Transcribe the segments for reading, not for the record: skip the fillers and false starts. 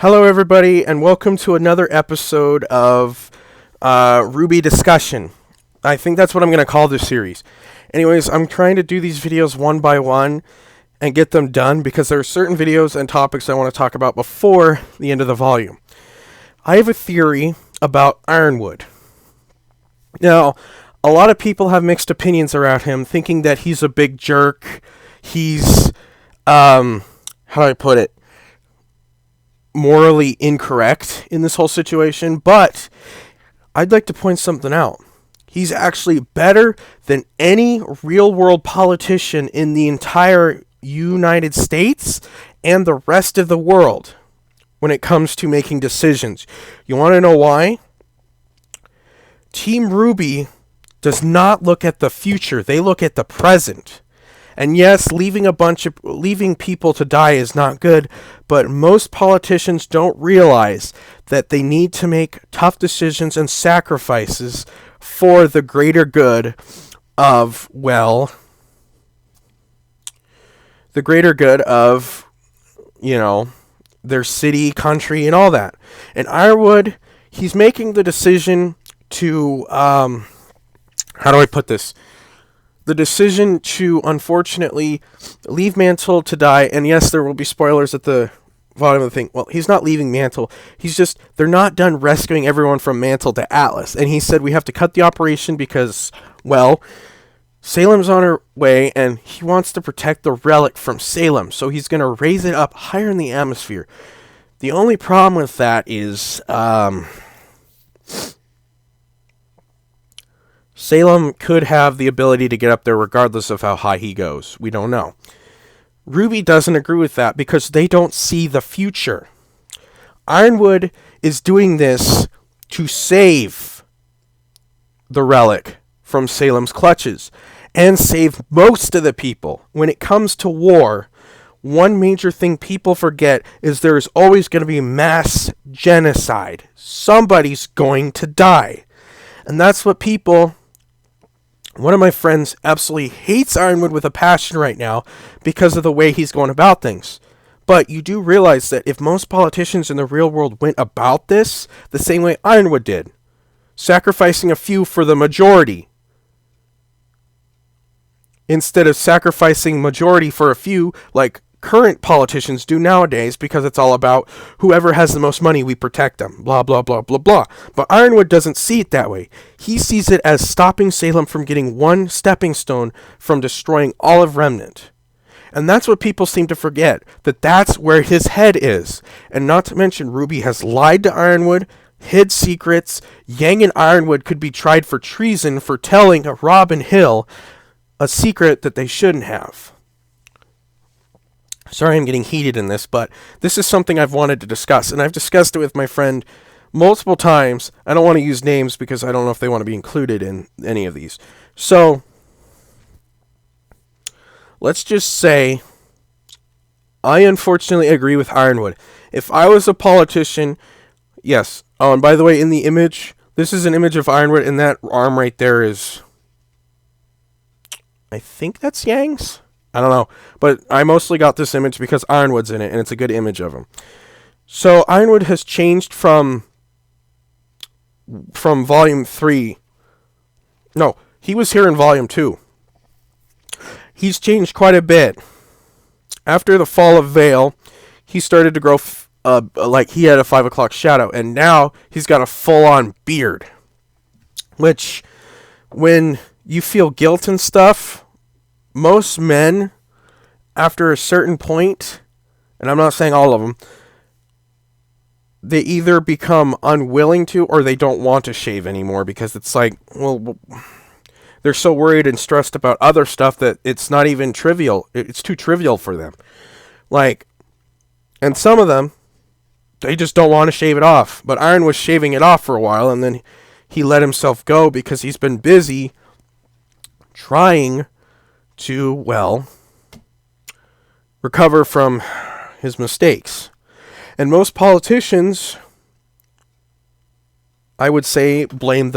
Hello, everybody, and welcome to another episode of Ruby Discussion. I think that's what I'm going to call this series. Anyways, I'm trying to do these videos one by one and get them done because there are certain videos and topics I want to talk about before the end of the volume. I have a theory about Ironwood. Now, a lot of people have mixed opinions around him, thinking that he's a big jerk. He's, how do I put it? Morally incorrect in this whole situation, but I'd like to point something out. He's actually better than any real-world politician in the entire United States and the rest of the world when it comes to making decisions. You want to know why? Team Ruby does not look at the future. They look at the present. And yes, leaving people to die is not good, but most politicians don't realize that they need to make tough decisions and sacrifices for the greater good of, their city, country, and all that. And Ironwood, he's making the decision to, how do I put this? The decision to, unfortunately, leave Mantle to die, and yes, there will be spoilers at the bottom of the thing. Well, he's not leaving Mantle. They're not done rescuing everyone from Mantle to Atlas. And he said we have to cut the operation because, Salem's on her way, and he wants to protect the relic from Salem. So he's going to raise it up higher in the atmosphere. The only problem with that is, Salem could have the ability to get up there regardless of how high he goes. We don't know. Ruby doesn't agree with that because they don't see the future. Ironwood is doing this to save the relic from Salem's clutches and save most of the people. When it comes to war, one major thing people forget is there's always going to be mass genocide. Somebody's going to die. And that's what one of my friends absolutely hates Ironwood with a passion right now because of the way he's going about things. But you do realize that if most politicians in the real world went about this the same way Ironwood did, sacrificing a few for the majority, instead of sacrificing majority for a few like current politicians do nowadays, because it's all about whoever has the most money, we protect them, blah, blah, blah, blah, blah. But Ironwood doesn't see it that way. He sees it as stopping Salem from getting one stepping stone from destroying all of Remnant. And that's what people seem to forget, that's where his head is. And not to mention, Ruby has lied to Ironwood, hid secrets. Yang and Ironwood could be tried for treason for telling Rob and Hill a secret that they shouldn't have. Sorry I'm getting heated in this, but this is something I've wanted to discuss, and I've discussed it with my friend multiple times. I don't want to use names because I don't know if they want to be included in any of these. So, let's just say I unfortunately agree with Ironwood. If I was a politician, yes. Oh, and by the way, in the image, this is an image of Ironwood, and that arm right there is, I think that's Yang's? I don't know, but I mostly got this image because Ironwood's in it, and it's a good image of him. So Ironwood has changed from Volume 3. No, he was here in Volume 2. He's changed quite a bit. After the fall of Vale, he started to grow, like he had a 5 o'clock shadow, and now he's got a full-on beard. Which, when you feel guilt and stuff, most men, after a certain point, and I'm not saying all of them, they either become unwilling to or they don't want to shave anymore because it's like, they're so worried and stressed about other stuff that it's not even trivial. It's too trivial for them. And some of them, they just don't want to shave it off. But Iron was shaving it off for a while, and then he let himself go because he's been busy trying to, recover from his mistakes. And most politicians, I would say, blame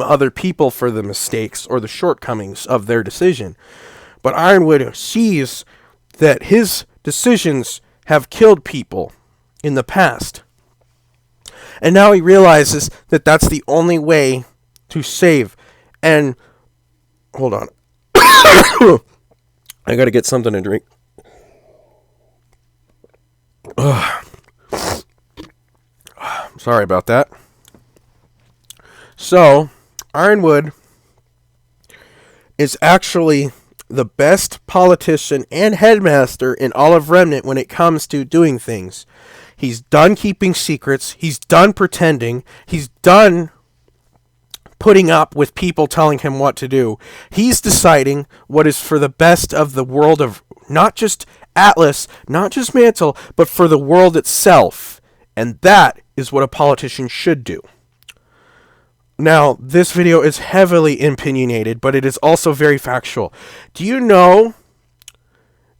other people for the mistakes or the shortcomings of their decision. But Ironwood sees that his decisions have killed people. in the past. And now he realizes that that's the only way to save. And, hold on. I gotta get something to drink. Sorry about that. So, Ironwood is actually the best politician and headmaster in all of Remnant when it comes to doing things. He's done keeping secrets. He's done pretending. He's done putting up with people telling him what to do. He's deciding what is for the best of the world of not just Atlas, not just Mantle, but for the world itself. And that is what a politician should do. Now, this video is heavily opinionated, but it is also very factual. Do you know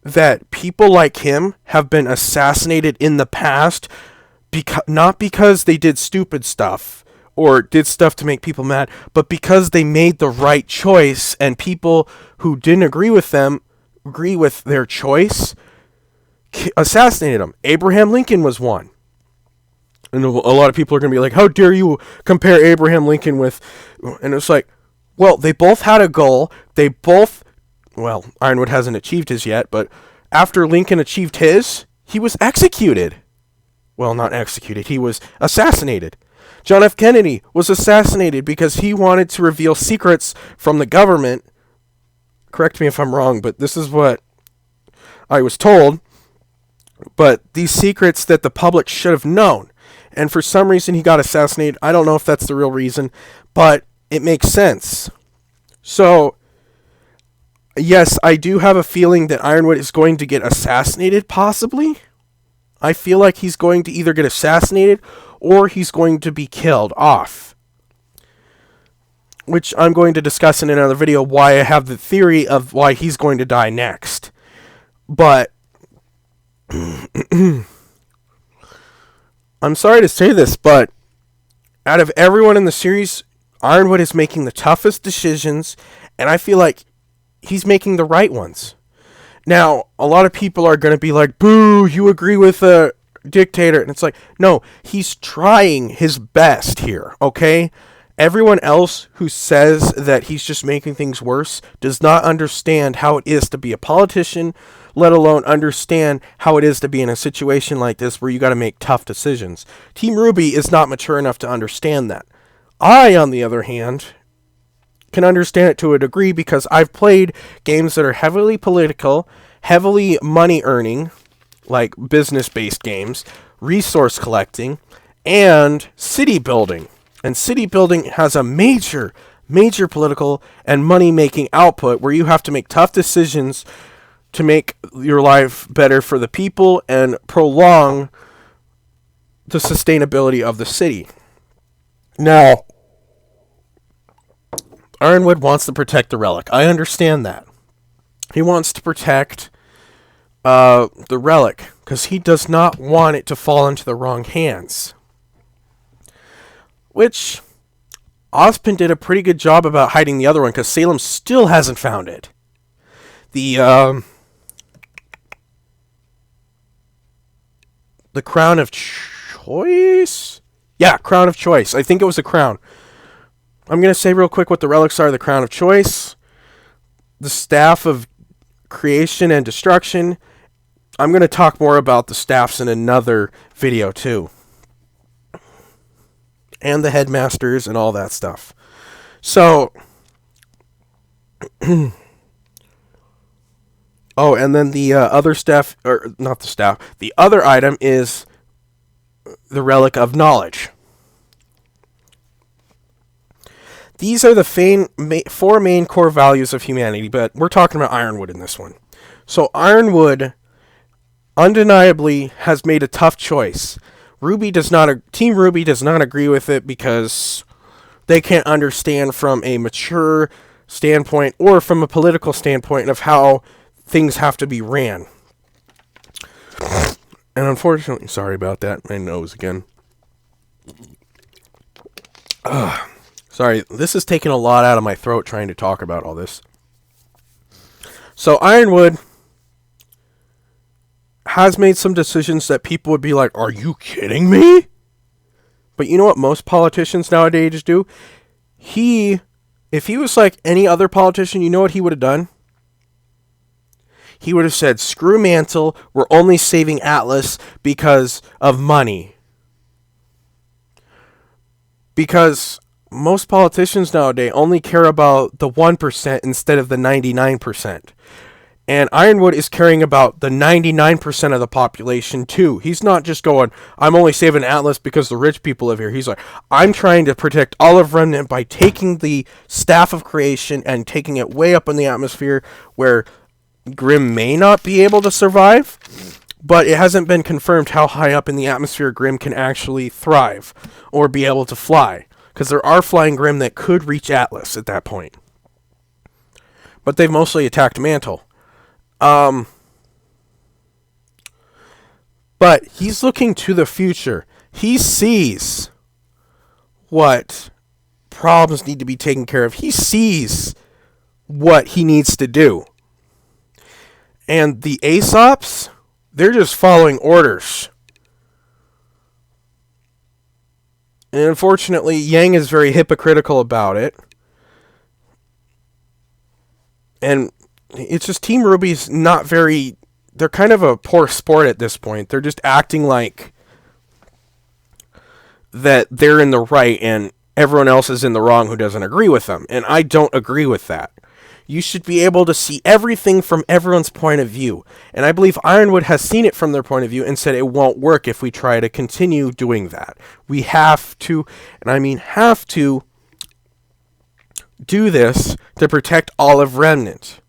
that people like him have been assassinated in the past, not because they did stupid stuff or did stuff to make people mad, but because they made the right choice, and people who didn't agree with their choice, assassinated them. Abraham Lincoln was one. And a lot of people are going to be like, how dare you compare Abraham Lincoln with... And it's like, well, they both had a goal. They both... Well, Ironwood hasn't achieved his yet, but after Lincoln achieved his, he was executed. Well, not executed. He was assassinated. John F. Kennedy was assassinated because he wanted to reveal secrets from the government. Correct me if I'm wrong, but this is what I was told. But these secrets that the public should have known. And for some reason he got assassinated. I don't know if that's the real reason, but it makes sense. So, yes, I do have a feeling that Ironwood is going to get assassinated, possibly. I feel like he's going to either get assassinated or he's going to be killed off. Which I'm going to discuss in another video, why I have the theory of why he's going to die next. But I'm sorry to say this, but out of everyone in the series, Ironwood is making the toughest decisions, and I feel like he's making the right ones. Now, a lot of people are going to be like, boo, you agree with a dictator. And it's like, no, he's trying his best here, okay? Everyone else who says that he's just making things worse does not understand how it is to be a politician, let alone understand how it is to be in a situation like this where you got to make tough decisions. Team Ruby is not mature enough to understand that. I, on the other hand, can understand it to a degree because I've played games that are heavily political, heavily money earning, like business-based games, resource collecting, and city building. And city building has a major political and money-making output where you have to make tough decisions to make your life better for the people and prolong the sustainability of the city. Now, Ironwood wants to protect the relic. I understand that. He wants to protect the relic because he does not want it to fall into the wrong hands. Which, Ozpin did a pretty good job about hiding the other one because Salem still hasn't found it. The Crown of Choice? Yeah, Crown of Choice. I think it was a crown. I'm going to say real quick what the relics are. The Crown of Choice, the Staff of Creation and Destruction. I'm going to talk more about the staffs in another video too. And the headmasters and all that stuff. So, oh, and then the other staff, or not the staff, the other item is the Relic of Knowledge. These are the four main core values of humanity, but we're talking about Ironwood in this one. So Ironwood undeniably has made a tough choice. Team Ruby does not agree with it because they can't understand from a mature standpoint or from a political standpoint of how things have to be ran. And unfortunately, sorry about that, my nose again. Sorry, this is taking a lot out of my throat trying to talk about all this. So Ironwood has made some decisions that people would be like, are you kidding me? But you know what most politicians nowadays do? If he was like any other politician, you know what he would have done? He would have said, screw Mantle, we're only saving Atlas because of money. Because most politicians nowadays only care about the 1% instead of the 99%. And Ironwood is caring about the 99% of the population too. He's not just going, I'm only saving Atlas because the rich people live here. He's like, I'm trying to protect all of Remnant by taking the staff of creation and taking it way up in the atmosphere where Grimm may not be able to survive, but it hasn't been confirmed how high up in the atmosphere Grimm can actually thrive or be able to fly. Because there are flying Grimm that could reach Atlas at that point. But they've mostly attacked Mantle. But he's looking to the future. He sees what problems need to be taken care of. He sees what he needs to do. And the Aesops, they're just following orders. And unfortunately, Yang is very hypocritical about it. And it's just Team Ruby's not very... They're kind of a poor sport at this point. They're just acting like that they're in the right and everyone else is in the wrong who doesn't agree with them. And I don't agree with that. You should be able to see everything from everyone's point of view. And I believe Ironwood has seen it from their point of view and said it won't work if we try to continue doing that. We have to, and I mean have to, do this to protect all of Remnant.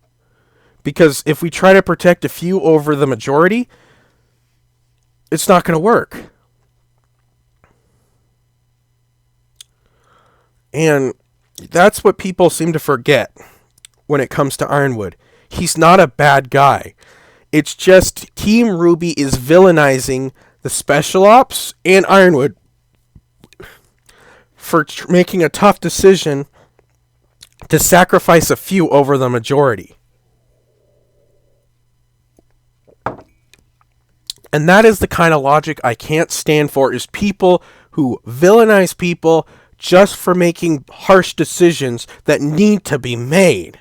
Because if we try to protect a few over the majority, it's not going to work. And that's what people seem to forget when it comes to Ironwood. He's not a bad guy. It's just Team Ruby is villainizing the Special Ops and Ironwood for making a tough decision to sacrifice a few over the majority. And that is the kind of logic I can't stand for, is people who villainize people just for making harsh decisions that need to be made.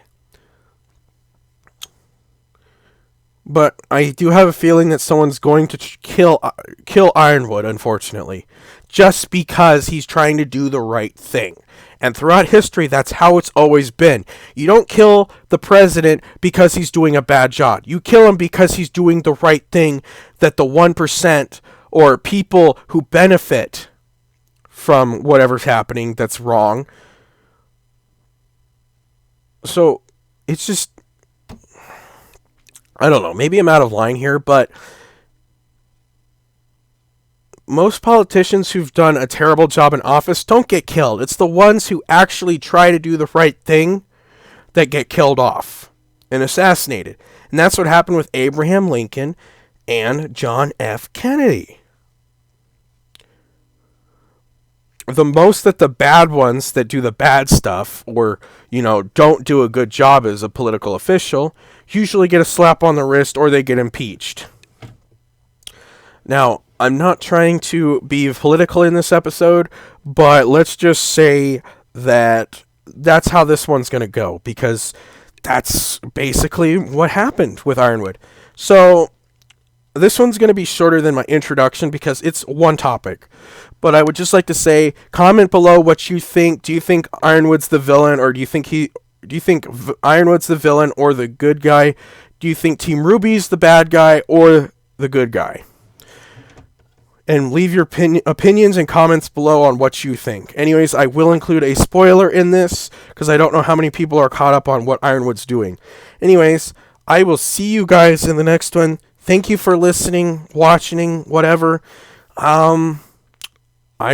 But I do have a feeling that someone's going to kill Ironwood, unfortunately, just because he's trying to do the right thing. And throughout history, that's how it's always been. You don't kill the president because he's doing a bad job. You kill him because he's doing the right thing that the 1% or people who benefit from whatever's happening that's wrong. So, it's just... I don't know, maybe I'm out of line here, but most politicians who've done a terrible job in office don't get killed. It's the ones who actually try to do the right thing that get killed off and assassinated. And that's what happened with Abraham Lincoln and John F. Kennedy. The most that the bad ones that do the bad stuff or, don't do a good job as a political official usually get a slap on the wrist or they get impeached. Now, I'm not trying to be political in this episode, but let's just say that that's how this one's going to go, because that's basically what happened with Ironwood. So, this one's going to be shorter than my introduction because it's one topic. But I would just like to say, comment below what you think. Do you think Ironwood's the villain, or do you think Ironwood's the villain or the good guy? Do you think Team Ruby's the bad guy or the good guy? And leave your opinions and comments below on what you think. Anyways, I will include a spoiler in this because I don't know how many people are caught up on what Ironwood's doing. Anyways, I will see you guys in the next one. Thank you for listening, watching, whatever. I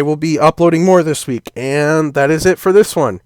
will be uploading more this week, and that is it for this one.